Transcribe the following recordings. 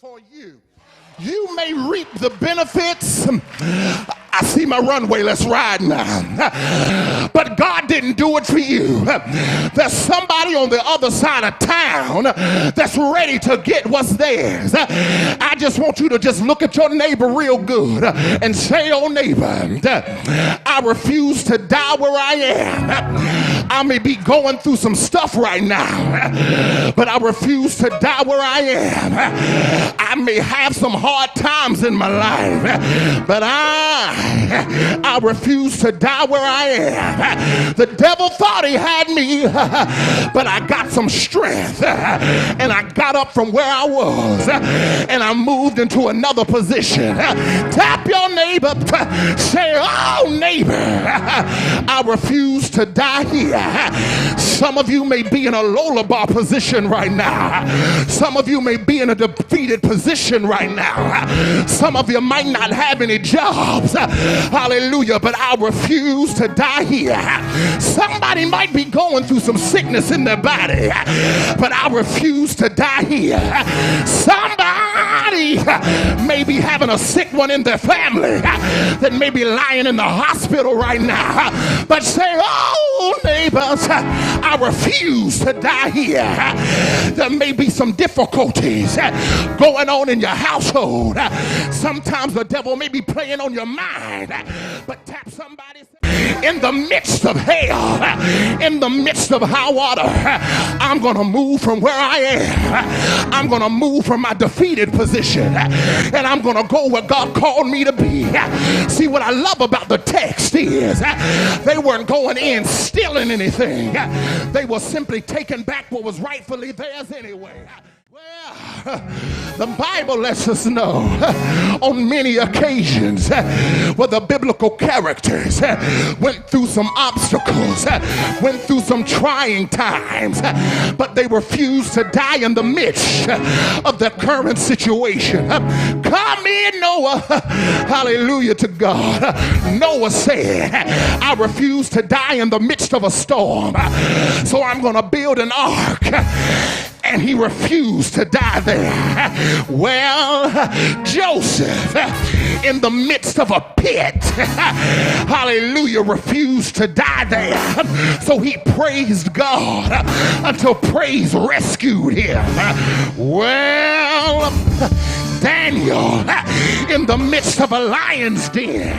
for you. You may reap the benefits. I see my runway, let's ride now. But God didn't do it for you. There's somebody on the other side of town that's ready to get what's theirs. I just want you to just look at your neighbor real good and say, oh neighbor, I refuse to die where I am. I may be going through some stuff right now, but I refuse to die where I am. I may have some hard times in my life, but I refuse to die where I am. The devil thought he had me, but I got some strength, and I got up from where I was, and I moved into another position. Tap your neighbor, say, oh neighbor, I refuse to die here. Some of you may be in a lullaby position right now. Some of you may be in a defeated position right now. Some of you might not have any jobs. Hallelujah. But I refuse to die here. Somebody might be going through some sickness in their body, but I refuse to die here. Somebody may be having a sick one in their family that may be lying in the hospital right now, but say, oh neighbors, I refuse to die here. There may be some difficulties going on in your household. Sometimes the devil may be playing on your mind, but tap somebody. In the midst of hell, in the midst of high water, I'm going to move from where I am. I'm going to move from my defeated position, and I'm going to go where God called me to be. See, what I love about the text is they weren't going in stealing anything. They were simply taking back what was rightfully theirs anyway. Well, the Bible lets us know on many occasions where the biblical characters went through some obstacles, went through some trying times, but they refused to die in the midst of their current situation. Come in, Noah. Hallelujah to God. Noah said, I refuse to die in the midst of a storm, so I'm going to build an ark. And he refused to die there. Well, Joseph, in the midst of a pit, hallelujah, refused to die there. So he praised God until praise rescued him. Well, Daniel, in the midst of a lion's den,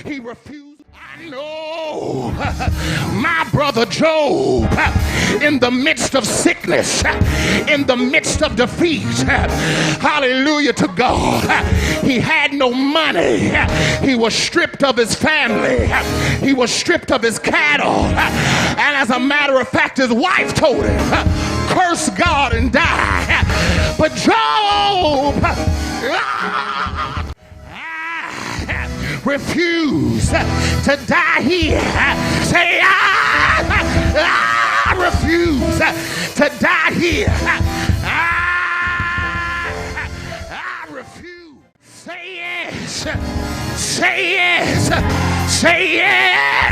he refused. I know my brother Job, in the midst of sickness, in the midst of defeat, hallelujah to God, he had no money. He was stripped of his family. He was stripped of his cattle. And as a matter of fact, his wife told him, curse God and die. But Job refuse to die here. Say, I refuse to die here. I refuse. Say yes. Say yes. Say yes.